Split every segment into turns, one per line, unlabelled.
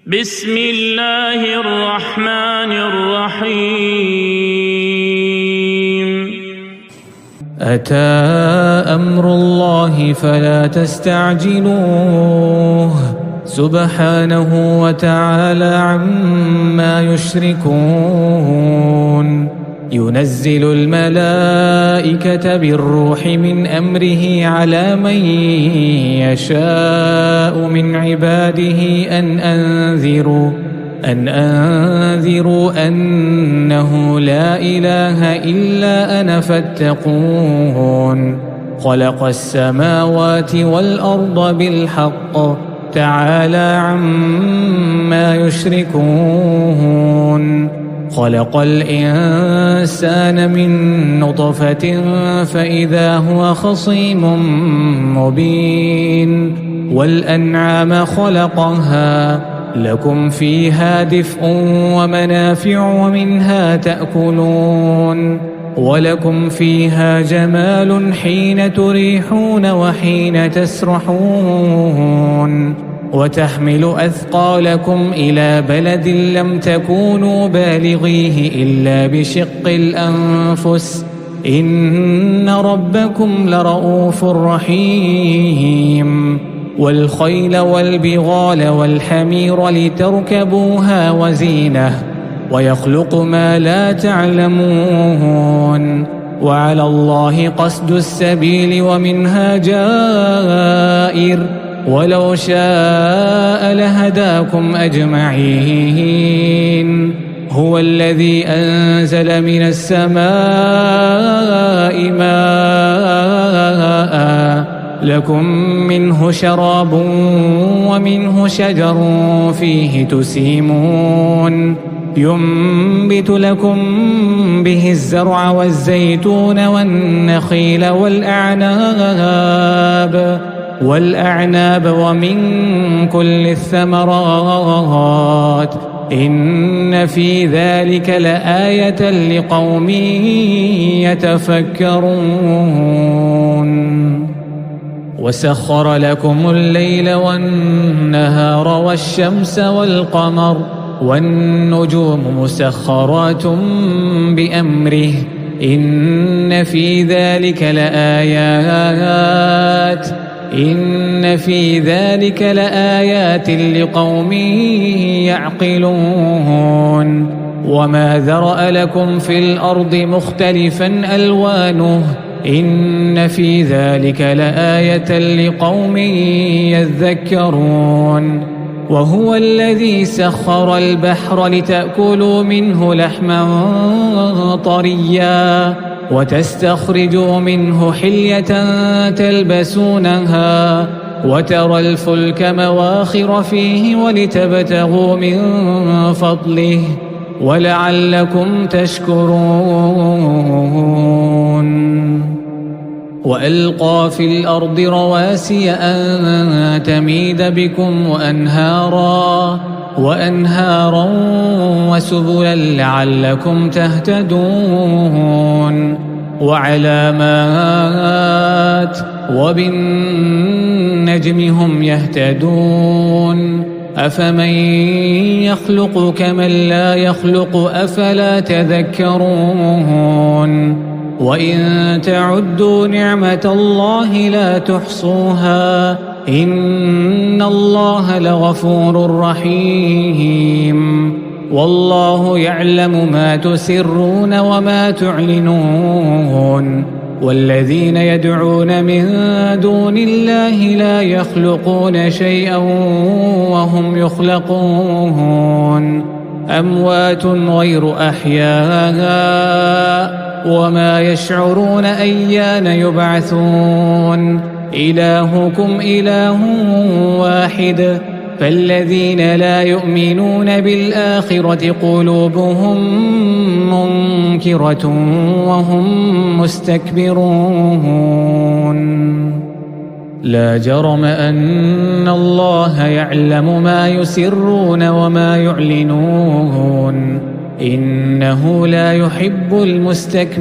بسم الله الرحمن الرحيم
أتى أمر الله فلا تستعجلوه سبحانه وتعالى عما يشركون ينزل الملائكة بالروح من أمره على من يشاء من عباده أن أنذروا أنه لا إله إلا أنا فاتقون خلق السماوات والأرض بالحق تعالى عما يشركون خلق الإنسان من نطفة فإذا هو خصيم مبين والأنعام خلقها لكم فيها دفء ومنافع ومنها تأكلون ولكم فيها جمال حين تريحون وحين تسرحون وتحمل أثقالكم إلى بلد لم تكونوا بالغيه إلا بشق الأنفس إن ربكم لرؤوف رحيم والخيل والبغال والحمير لتركبوها وزينة ويخلق ما لا تعلمون وعلى الله قصد السبيل ومنها جائر ولو شاء لهداكم أجمعين هو الذي أنزل من السماء ماء لكم منه شراب ومنه شجر فيه تسيمون ينبت لكم به الزرع والزيتون والنخيل والأعناب ومن كل الثمرات إن في ذلك لآية لقوم يتفكرون وسخر لكم الليل والنهار والشمس والقمر والنجوم مسخرات بأمره إن في ذلك لآيات لقوم يعقلون وما ذرأ لكم في الأرض مختلفا ألوانه إن في ذلك لآية لقوم يذكرون وهو الذي سخر البحر لتأكلوا منه لحما طريا وتستخرجوا منه حلية تلبسونها وترى الفلك مواخر فيه ولتبتغوا من فضله ولعلكم تشكرون وألقى في الأرض رواسي أن تميد بكم وأنهارا وسبلا لعلكم تهتدون وعلامات وبالنجم هم يهتدون أفمن يخلق كمن لا يخلق أفلا تذكرون وإن تعدوا نعمة الله لا تحصوها إن الله لغفور رحيم والله يعلم ما تسرون وما تعلنون والذين يدعون من دون الله لا يخلقون شيئا وهم يخلقون أموات غير أحياء وما يشعرون أيان يبعثون إلهكم إله واحد فالذين لا يؤمنون بالآخرة قلوبهم منكرة وهم مستكبرون لا جرم أن الله يعلم ما يسرون وما يعلنون إنه لا يحب المستكبرين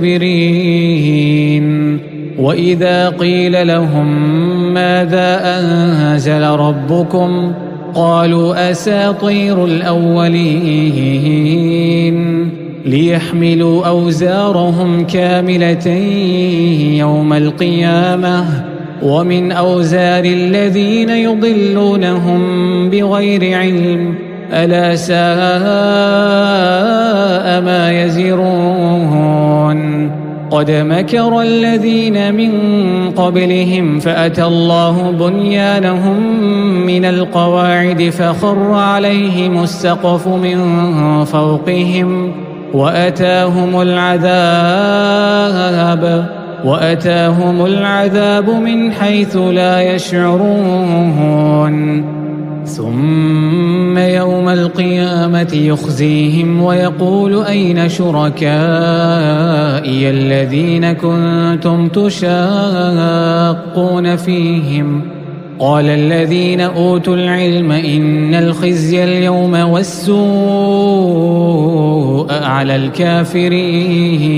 وإذا قيل لهم ماذا أنزل ربكم قالوا أساطير الأولين ليحملوا أوزارهم كاملة يوم القيامة ومن أوزار الذين يضلونهم بغير علم ألا ساء ما يزرون قد مكر الذين من قبلهم فأتى الله بنيانهم من القواعد فخر عليهم السقف من فوقهم وأتاهم العذاب من حيث لا يشعرون ثم يوم القيامة يخزيهم ويقول أين شركائي الذين كنتم تشاقون فيهم قال الذين أوتوا العلم إن الخزي اليوم والسوء على الكافرين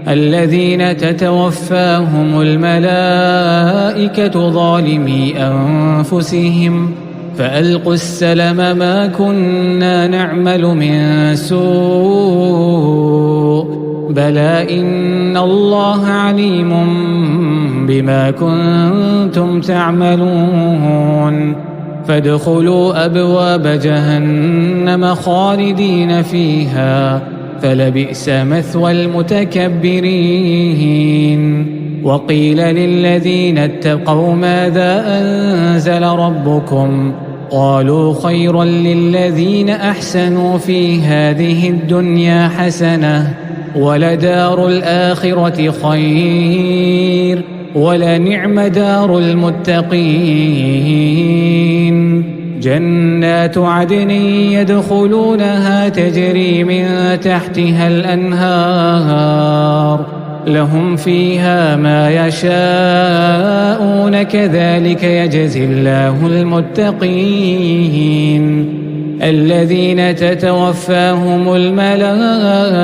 الذين تتوفاهم الملائكة ظالمي أنفسهم فألقوا السلم ما كنا نعمل من سوء بلى إن الله عليم بما كنتم تعملون فادخلوا أبواب جهنم خالدين فيها فلبئس مثوى المتكبرين وقيل للذين اتقوا ماذا أنزل ربكم قالوا خيرا للذين أحسنوا في هذه الدنيا حسنة ولدار الآخرة خير ولنعم دار المتقين جنات عدن يدخلونها تجري من تحتها الأنهار لهم فيها ما يشاءون كذلك يجزي الله المتقين الذين تتوفاهم الملائكة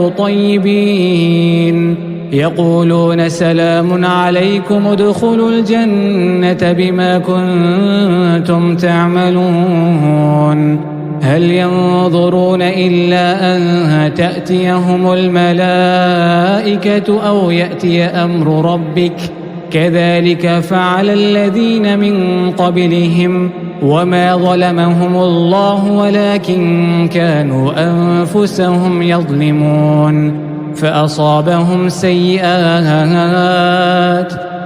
طيبين يقولون سلام عليكم ادخلوا الجنة بما كنتم تعملون هل ينظرون إلا أن تأتيهم الملائكة أو يأتي أمر ربك كذلك فعل الذين من قبلهم وما ظلمهم الله ولكن كانوا أنفسهم يظلمون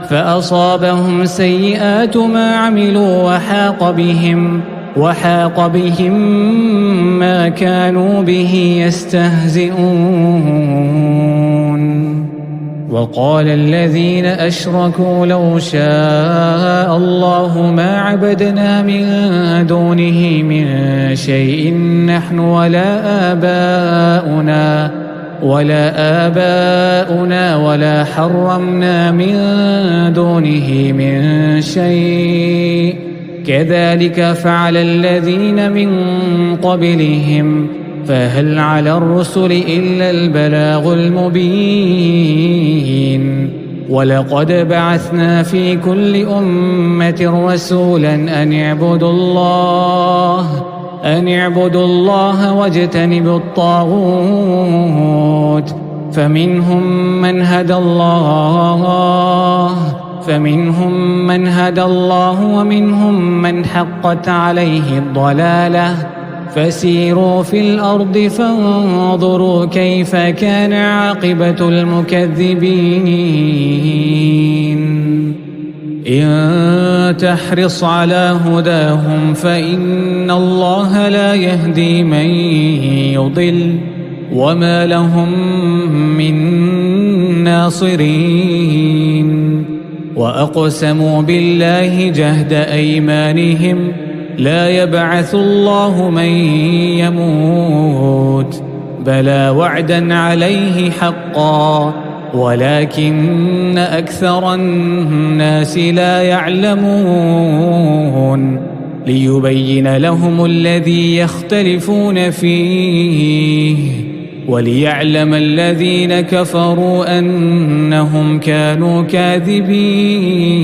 فأصابهم سيئات ما عملوا وحاق بهم ما كانوا به يستهزئون وقال الذين أشركوا لو شاء الله ما عبدنا من دونه من شيء نحن ولا آباؤنا ولا حرمنا من دونه من شيء كذلك فعل الذين من قبلهم فهل على الرسل إلا البلاغ المبين ولقد بعثنا في كل أمة رسولا أن اعبدوا الله واجتنبوا الطاغوت فمنهم من هدى الله ومنهم من حقت عليه الضلالة فسيروا في الأرض فانظروا كيف كان عاقبة المكذبين إن تحرص على هداهم فإن الله لا يهدي من يضل وما لهم من ناصرين وأقسموا بالله جهد أيمانهم لا يبعث الله من يموت بلى وعدا عليه حقا ولكن أكثر الناس لا يعلمون ليبين لهم الذي يختلفون فيه وليعلم الذين كفروا أنهم كانوا كاذبين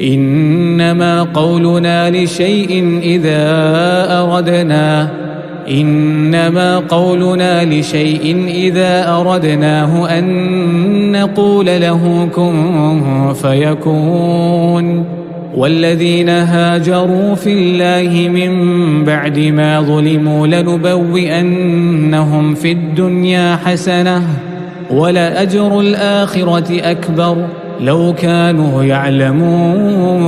إنما قولنا لشيء إذا أردناه أن نقول له كن فيكون. والذين هاجروا في الله من بعد ما ظلموا لنبوئنهم في الدنيا حسنة ولأجر الآخرة أكبر لو كانوا يعلمون.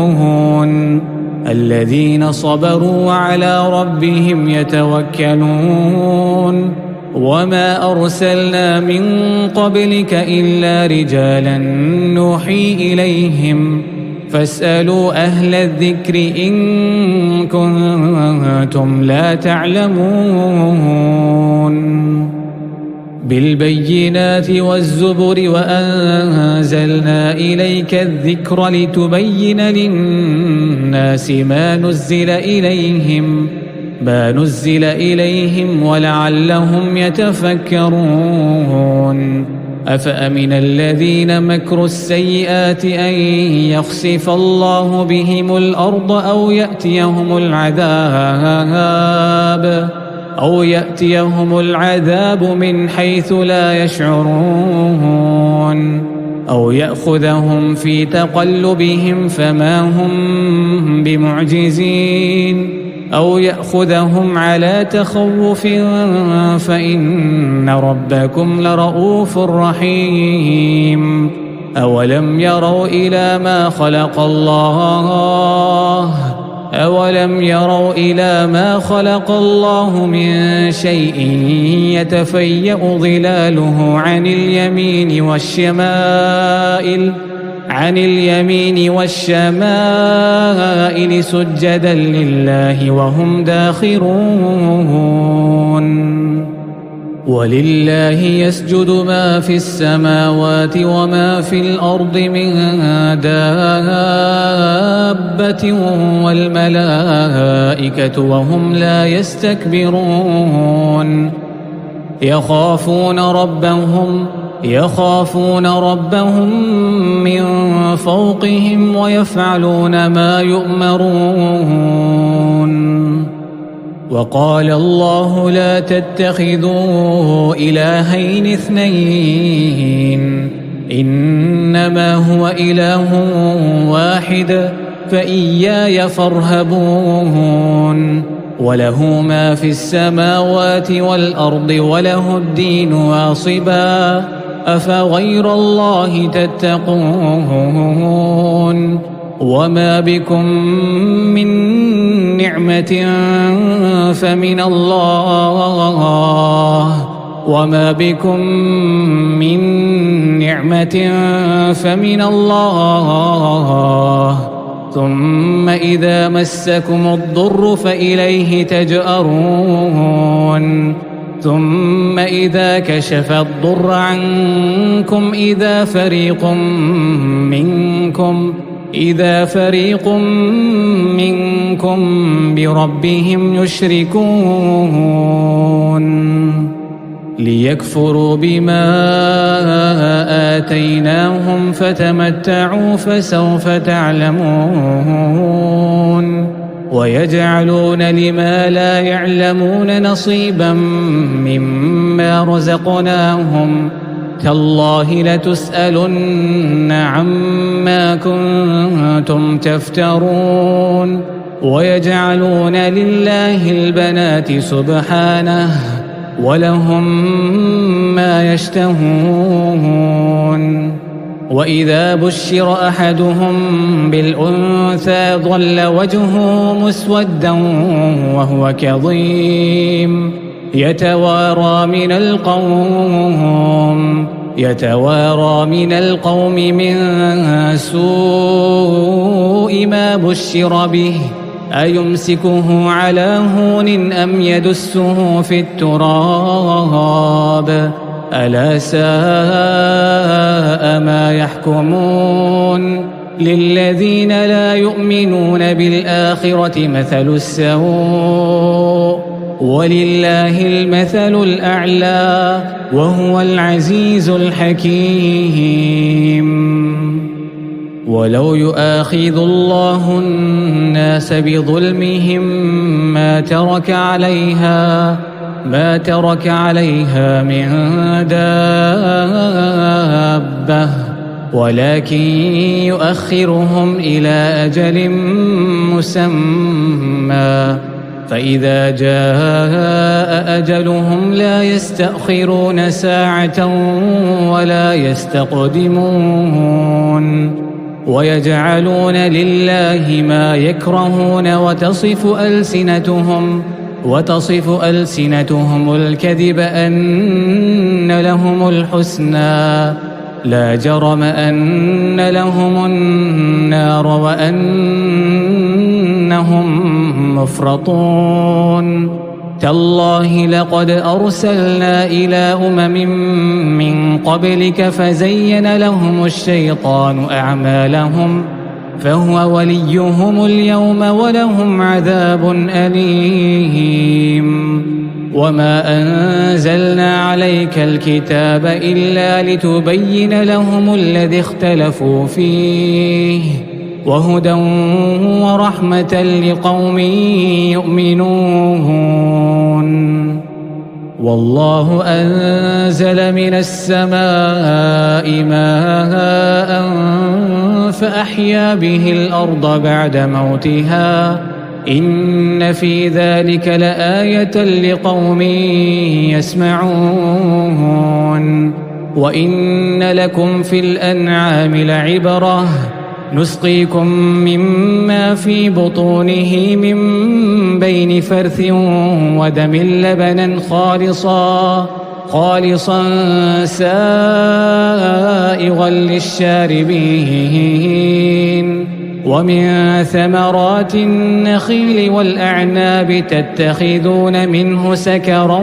الذين صبروا وعلى ربهم يتوكلون. وما أرسلنا من قبلك إلا رجالا نوحي إليهم فاسألوا أهل الذكر إن كنتم لا تعلمون. بالبينات والزبر وأنزلنا إليك الذكر لتبين للناس ما نزل إليهم ولعلهم يتفكرون. أفأمن الذين مكروا السيئات أن يخسف الله بهم الأرض أو يأتيهم العذاب من حيث لا يشعرون أو يأخذهم في تقلبهم فما هم بمعجزين أو يأخذهم على تخوف فإن ربكم لرؤوف رحيم. أولم يروا إلى ما خلق الله من شيء يتفيأ ظلاله عن اليمين والشمائل سجدا لله وهم داخرون. ولله يسجد ما في السماوات وما في الأرض من دابة والملائكة وهم لا يستكبرون. يخافون ربهم من فوقهم ويفعلون ما يؤمرون. وقال الله لا تتخذوا إلهين اثنين إنما هو إله واحد فإياي فارهبون. وله ما في السماوات والأرض وله الدين واصبا أفغير الله تتقون. وما بكم من نعمة فمن الله ثم إذا مسكم الضر فإليه تجأرون. ثم إذا كشف الضر عنكم إذا فريق منكم بربهم يشركون. ليكفروا بما آتيناهم فتمتعوا فسوف تعلمون. ويجعلون لما لا يعلمون نصيبا مما رزقناهم تالله لتسألن عما كنتم تفترون. ويجعلون لله البنات سبحانه ولهم ما يشتهون. وإذا بشر أحدهم بالأنثى ظل وجهه مسودا وهو كظيم يتوارى من القوم من سوء ما بشر به أيمسكه على هون أم يدسه في التراب ألا ساء ما يحكمون. للذين لا يؤمنون بالآخرة مثل السوء ولله المثل الأعلى وهو العزيز الحكيم. ولو يؤاخذ الله الناس بظلمهم ما ترك عليها من دابة ولكن يؤخرهم إلى أجل مسمى فإذا جاء أجلهم لا يستأخرون ساعة ولا يستقدمون ويجعلون لله ما يكرهون وتصف ألسنتهم الكذب أن لهم الحسنى لا جرم أن لهم النار وأنهم مفرطون تالله لقد أرسلنا إلى أمم من قبلك فزين لهم الشيطان أعمالهم فهو وليهم اليوم ولهم عذاب أليم وما أنزلنا عليك الكتاب إلا لتبين لهم الذي اختلفوا فيه وهدى ورحمة لقوم يؤمنون والله أنزل من السماء ماء فأحيا به الأرض بعد موتها إن في ذلك لآية لقوم يسمعون وإن لكم في الأنعام لعبرة نسقيكم مما في بطونه من بين فرث ودم لبنا خالصا سائغا للشاربين ومن ثمرات النخيل والأعناب تتخذون منه سكرا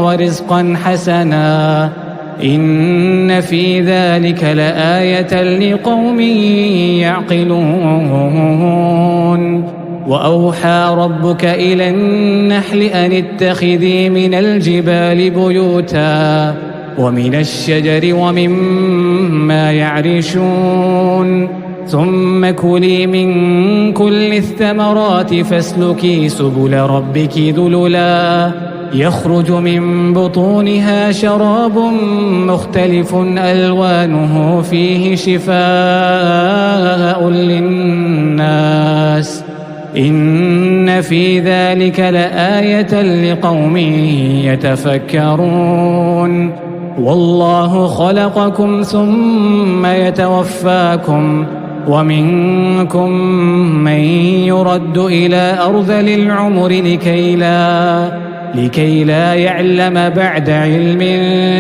ورزقا حسنا إن في ذلك لآية لقوم يعقلون وأوحى ربك إلى النحل أن اتخذي من الجبال بيوتا ومن الشجر ومما يعرشون ثم كلي من كل الثمرات فاسلكي سبل ربك ذللا يخرج من بطونها شراب مختلف ألوانه فيه شفاء للناس إن في ذلك لآية لقوم يتفكرون والله خلقكم ثم يتوفاكم ومنكم من يرد إلى أرذل العمر لكي لا يعلم بعد علم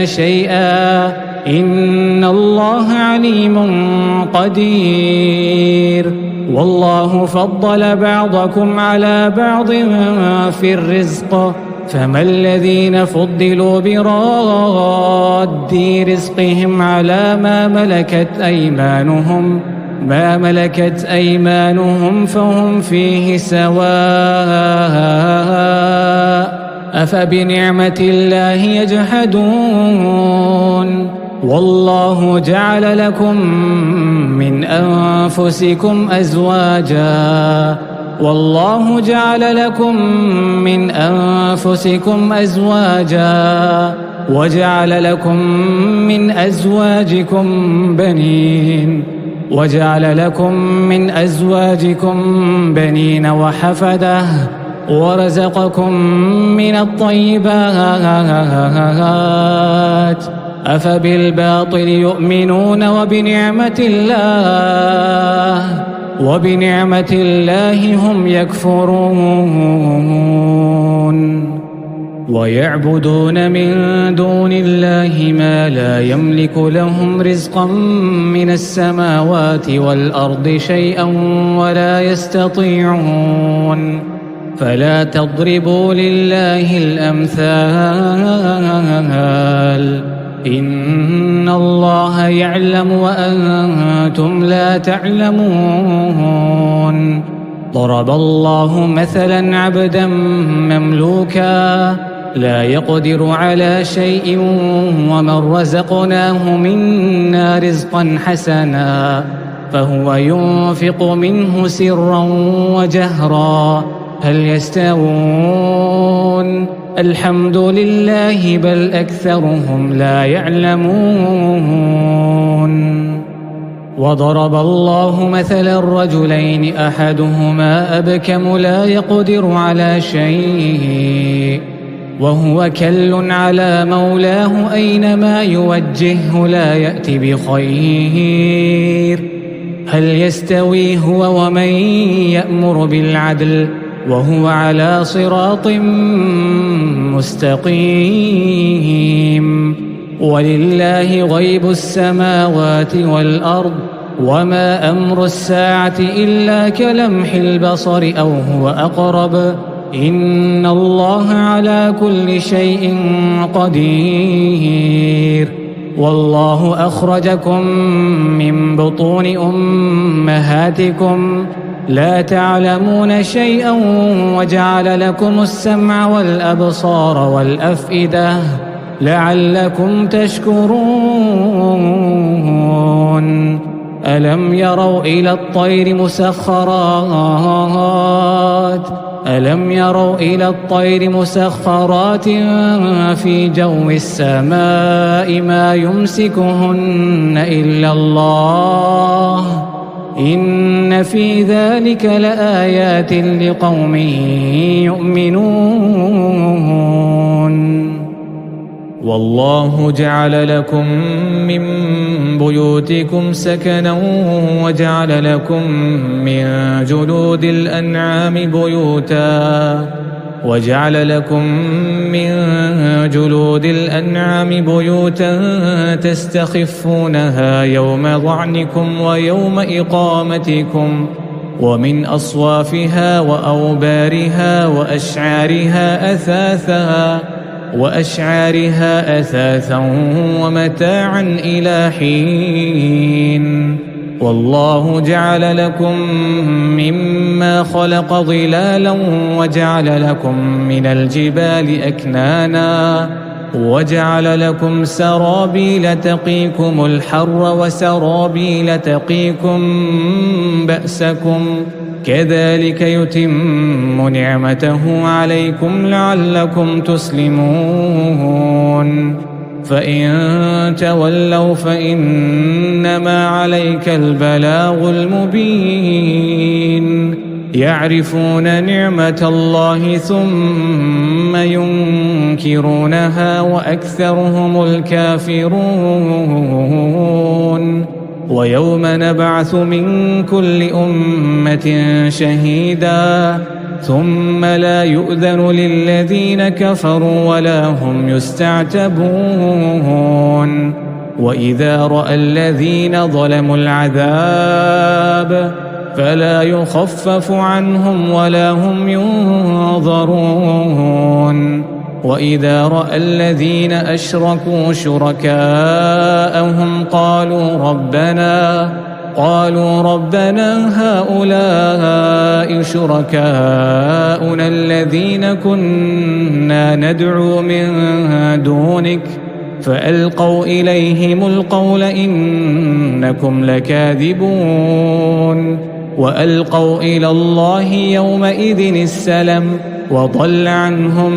شيئا إن الله عليم قدير والله فضل بعضكم على بعض في الرزق فما الذين فضلوا براد رزقهم على ما ملكت أيمانهم فهم فيه سواء أفبنعمة الله يجحدون والله جعل لكم من أنفسكم أزواجا وجعل لكم من أزواجكم بنين وحفدة ورزقكم من الطيبات أفبالباطل يؤمنون وبنعمة الله هم يكفرون ويعبدون من دون الله ما لا يملك لهم رزقا من السماوات والأرض شيئا ولا يستطيعون فلا تضربوا لله الأمثال إن الله يعلم وأنتم لا تعلمون ضرب الله مثلا عبدا مملوكا لا يقدر على شيء ومن رزقناه منا رزقا حسنا فهو ينفق منه سرا وجهرا هل يستوون الحمد لله بل أكثرهم لا يعلمون وضرب الله مثلا رجلين أحدهما أبكم لا يقدر على شيء وهو كل على مولاه أينما يوجهه لا يأتي بخير هل يستوي هو ومن يأمر بالعدل وهو على صراط مستقيم ولله غيب السماوات والأرض وما أمر الساعة إلا كلمح البصر أو هو أقرب إن الله على كل شيء قدير والله أخرجكم من بطون أمهاتكم لا تعلمون شيئا وجعل لكم السمع والأبصار والأفئدة لعلكم تشكرون ألم يروا إلى الطير مسخرات في جو السماء ما يمسكهن إلا الله إن في ذلك لآيات لقوم يؤمنون
والله جعل لكم من بيوتكم سكنا وجعل لكم من جلود الأنعام بيوتا تستخفونها يوم ظعنكم ويوم إقامتكم ومن أصوافها وأوبارها وأشعارها أثاثا ومتاعا إلى حين والله جعل لكم مما خلق ظلالا وجعل لكم من الجبال أكنانا وجعل لكم سرابيل تقيكم الحر وسرابيل تقيكم بأسكم كذلك يتم نعمته عليكم لعلكم تسلمون فإن تولوا فإنما عليك البلاغ المبين يعرفون نعمة الله ثم ينكرونها وأكثرهم الكافرون ويوم نبعث من كل أمة شهيدا ثم لا يؤذن للذين كفروا ولا هم يستعتبون وإذا رأى الذين ظلموا العذاب فلا يخفف عنهم ولا هم ينظرون وإذا رأى الذين أشركوا شركاءهم قالوا ربنا هؤلاء شركاؤنا الذين كنا ندعو من دونك فألقوا إليهم القول إنكم لكاذبون وألقوا إلى الله يومئذ السلم وضل عنهم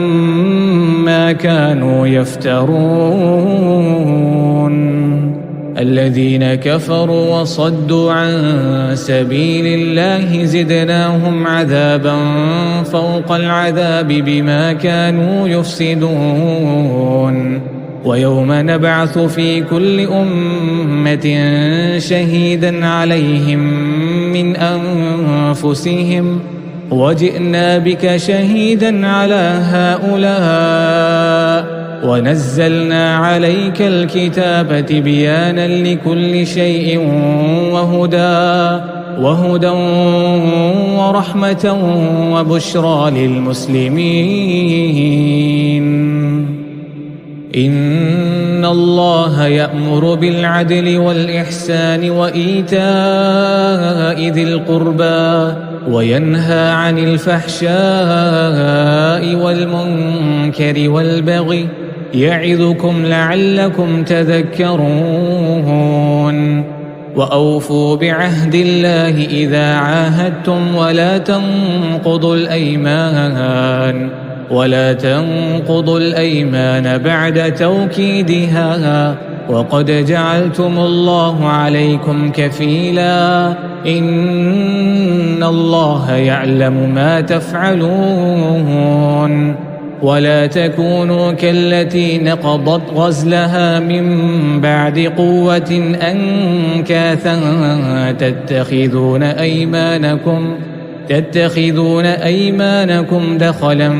ما كانوا يفترون الذين كفروا وصدوا عن سبيل الله زدناهم عذابا فوق العذاب بما كانوا يفسدون ويوم نبعث في كل أمة شهيدا عليهم من أنفسهم وجئنا بك شهيدا على هؤلاء ونزلنا عليك الكتاب تبيانا لكل شيء وهدى ورحمة وبشرى للمسلمين إن الله يأمر بالعدل والإحسان وإيتاء ذي القربى وينهى عن الفحشاء والمنكر والبغي يعظكم لعلكم تذكرون وأوفوا بعهد الله إذا عاهدتم ولا تنقضوا الأيمان بعد توكيدها وقد جعلتم الله عليكم كفيلا إن الله يعلم ما تفعلون ولا تكونوا كالتي نقضت غزلها من بعد قوة أنكاثا تتخذون أيمانكم دخلا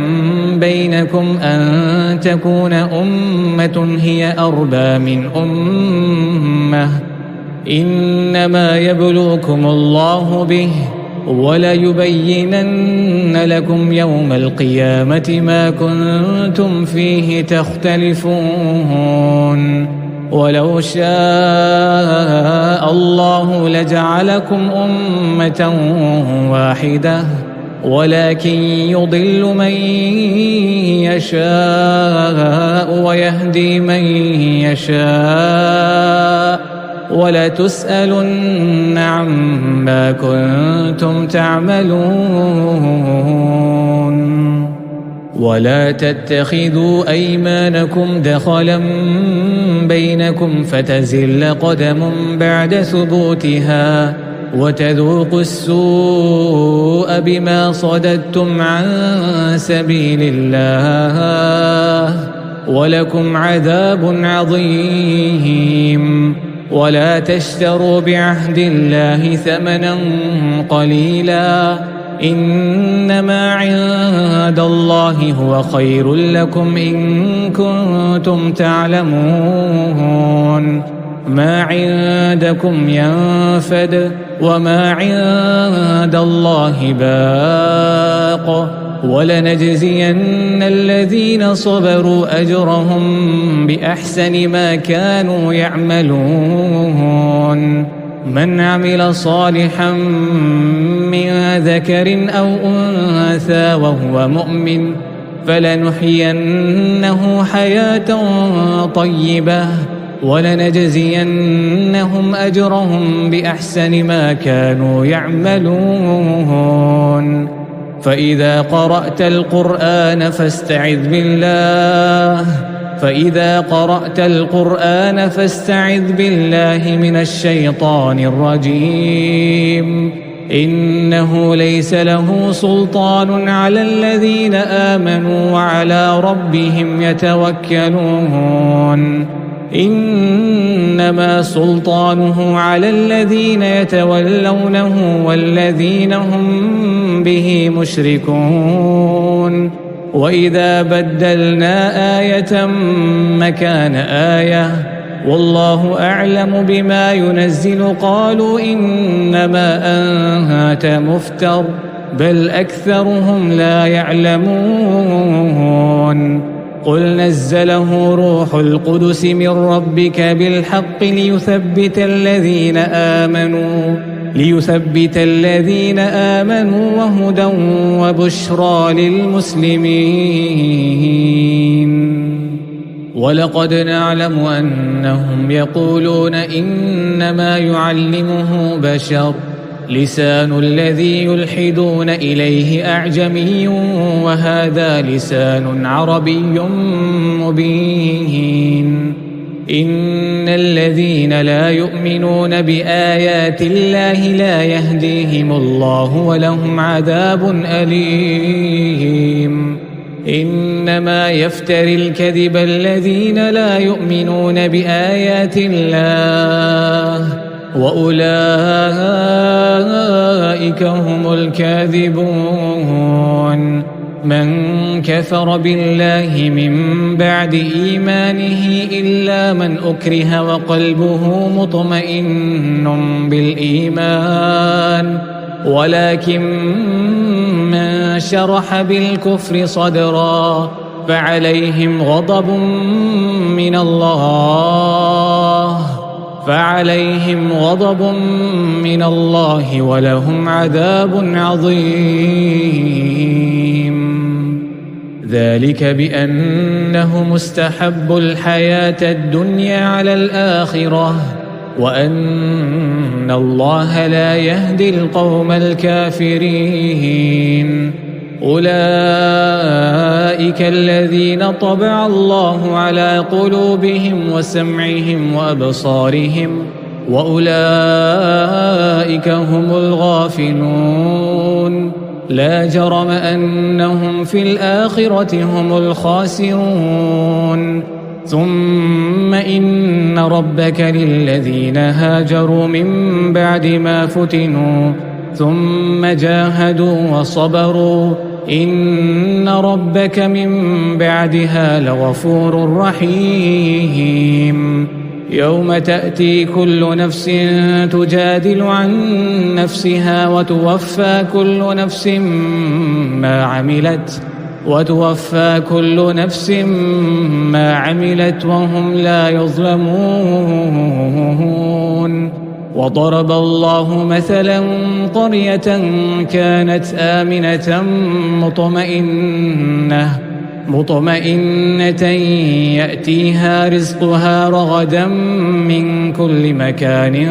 بينكم أن تكون أمة هي أربى من أمة إنما يبلوكم الله به وليبينن لكم يوم القيامة ما كنتم فيه تختلفون ولو شاء الله لجعلكم أمة واحدة ولكن يضل من يشاء ويهدي من يشاء ولتسألن عما كنتم تعملون ولا تتخذوا أيمانكم دخلا بينكم فتزل قدم بعد ثبوتها وتذوقوا السوء بما صددتم عن سبيل الله ولكم عذاب عظيم ولا تشتروا بعهد الله ثمنا قليلا إنما عند الله هو خير لكم إن كنتم تعلمون ما عندكم ينفد وما عند الله باق ولنجزين الذين صبروا أجرهم بأحسن ما كانوا يعملون من عمل صالحا من ذكر أو أنثى وهو مؤمن فلنحيينه حياة طيبة ولنجزينهم أجرهم بأحسن ما كانوا يعملون فإذا قرأت القرآن فاستعذ بالله من الشيطان الرجيم إنه ليس له سلطان على الذين آمنوا وعلى ربهم يتوكلون إنما سلطانه على الذين يتولونه والذين هم به مشركون وإذا بدلنا آية مكان آية والله أعلم بما ينزل قالوا إنما أنت مفتر بل أكثرهم لا يعلمون قل نزله روح القدس من ربك بالحق ليثبت الذين آمنوا وهدى وبشرى للمسلمين ولقد نعلم أنهم يقولون إنما يعلمه بشر لسان الذي يلحدون إليه أعجمي وهذا لسان عربي مبين إن الذين لا يؤمنون بآيات الله لا يهديهم الله ولهم عذاب أليم إنما يفتري الكذب الذين لا يؤمنون بآيات الله وأولئك هم الكاذبون من كفر بالله من بعد إيمانه إلا من أكره وقلبه مطمئن بالإيمان ولكن من شرح بالكفر صدرا فعليهم غضب من الله ولهم عذاب عظيم ذلك بأنهم استحبوا الحياة الدنيا على الآخرة
وأن الله لا يهدي القوم الكافرين. أولئك الذين طبع الله على قلوبهم وسمعهم وأبصارهم، وأولئك هم الغافلون. لا جرم أنهم في الآخرة هم الخاسرون. ثم إن ربك للذين هاجروا من بعد ما فتنوا ثم جاهدوا وصبروا إن ربك من بعدها لغفور رحيم. يوم تأتي كل نفس تجادل عن نفسها وتوفى كل نفس ما عملت وهم لا يظلمون. وضرب الله مثلا قرية كانت آمنة مطمئنة يأتيها رزقها رغدا من كل مكان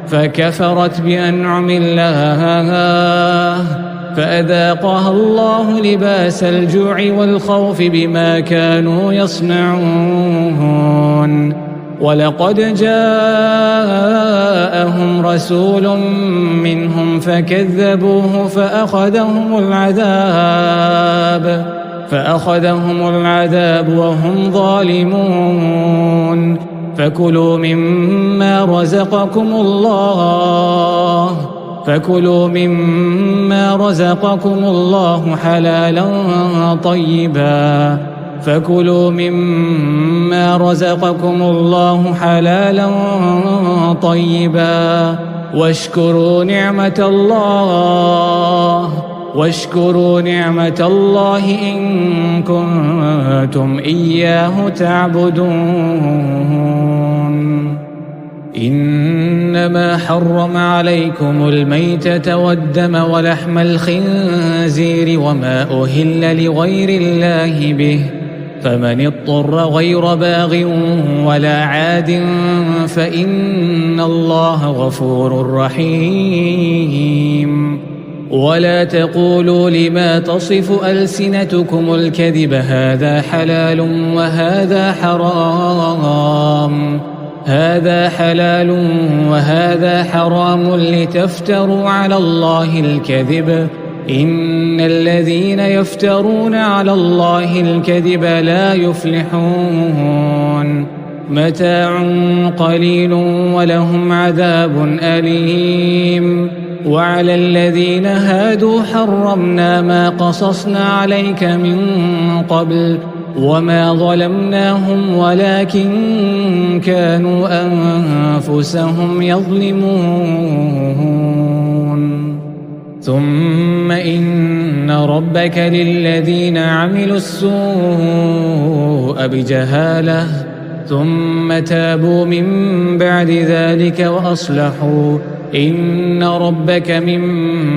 فكفرت بأنعم الله فأذاقها الله لباس الجوع والخوف بما كانوا يصنعون. ولقد جاءهم رسول منهم فكذبوه فأخذهم العذاب وهم ظالمون. فكلوا مما رزقكم الله حلالا طيبا واشكروا نعمة الله إن كنتم إياه تعبدون. إنما حرم عليكم الميتة والدم ولحم الخنزير وما أهل لغير الله به، فمن اضطر غير باغ ولا عاد فإن الله غفور رحيم. ولا تقولوا لما تصف ألسنتكم الكذب هذا حلال وهذا حرام لتفتروا على الله الكذب إن الذين يفترون على الله الكذب لا يفلحون. متاع قليل ولهم عذاب أليم. وعلى الذين هادوا حرمنا ما قصصنا عليك من قبل وما ظلمناهم ولكن كانوا أنفسهم يظلمون. ثم إن ربك للذين عملوا السوء بجهالة ثم تابوا من بعد ذلك وأصلحوا إن ربك من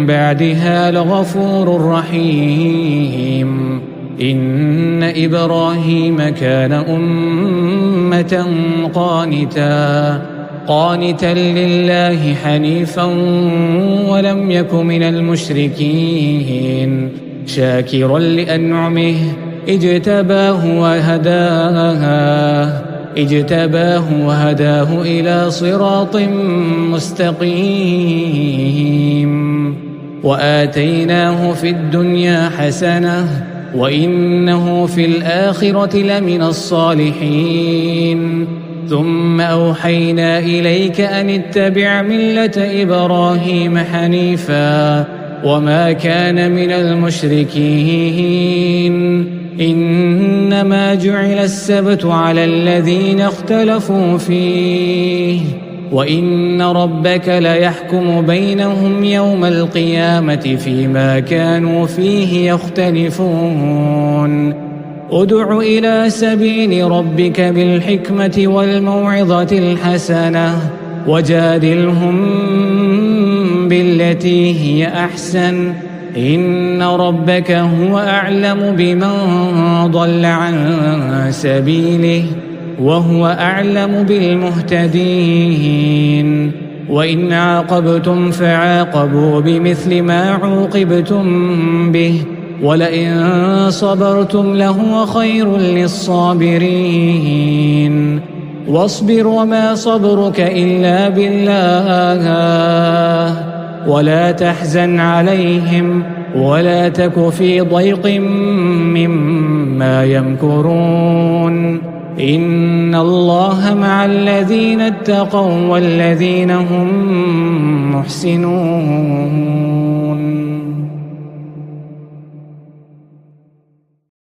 بعدها لغفور رحيم. إن إبراهيم كان أمة قانتا لله حنيفا ولم يك من المشركين شاكرا لأنعمه اجتباه وهداه إلى صراط مستقيم. وآتيناه في الدنيا حسنة وإنه في الآخرة لمن الصالحين. ثم أوحينا إليك أن اتبع ملة إبراهيم حنيفا وما كان من المشركين. إنما جعل السبت على الذين اختلفوا فيه وإن ربك ليحكم بينهم يوم القيامة فيما كانوا فيه يختلفون. ادع إلى سبيل ربك بالحكمة والموعظة الحسنة وجادلهم بالتي هي أحسن إن ربك هو أعلم بمن ضل عن سبيله وهو أعلم بالمهتدين وإن عاقبتم فعاقبوا بمثل ما عوقبتم به ولئن صبرتم لهو خير للصابرين واصبر وما صبرك إلا بالله ولا تحزن عليهم ولا تك في ضيق مما يمكرون إن الله مع الذين اتقوا والذين هم محسنون